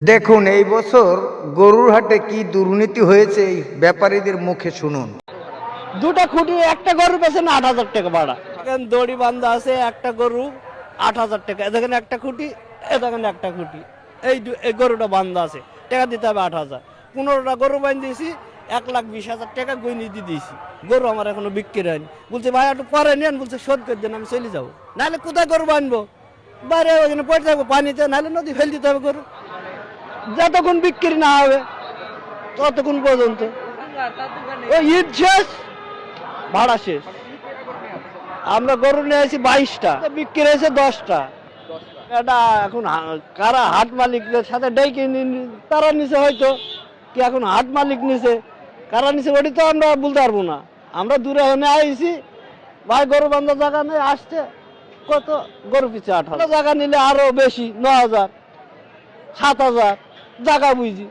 দেখুন এই বছর গরুর হাটে কি দুর্নীতি হয়েছে এই ব্যাপারীদের মুখে শুনুন। দুটা খুঁটি একটা গরু পেছনে ৮,০০০ টাকা ভাড়া। এখানে দড়ি বান্ধা আছে, একটা গরু ৮,০০০ টাকা। এখানে একটা খুঁটি, এখানে একটা খুঁটি, এই গরুটা বান্ধা আছে, টাকা দিতে হবে ৮,০০০। ১৫টা গরু বান্ধিয়েছি, ১,২০,০০০ টাকা গইনি দিয়ে দিয়েছি। গরু আমার এখনো বিক্রি হয়নি। বলছে ভাই একটু পরে নেন, বলছে শোধ করে দেন, আমি চলে যাবো। নাহলে কোথায় গরু বানবো? বাইরে ওখানে পড়ে থাকবো পানিতে, নাহলে নদী ফেল দিতে হবে গরু। যতক্ষণ বিক্রি না হবে ততক্ষণ পর্যন্ত ওই ঈদ শেষ, ভাড়া শেষ। আমরা গরু নিয়ে আসি ২২টা, বিক্রি হয়েছে 10টা। এটা এখন কারা হাট মালিকদের সাথে ডেকে তারা নিচে, হয়তো কি এখন হাট মালিক নিচে, কারা নিচে ওটি তো আমরা বলতে পারবো না। আমরা দূরে হয়ে আইছি, ভাই গরু বান্ধব জায়গা নিয়ে আসছে, কত গরু পিছিয়ে ৮,০০০ জায়গা নিলে আরো বেশি, ৯,০০০, ৭,০০০ জায়গা বুঝি।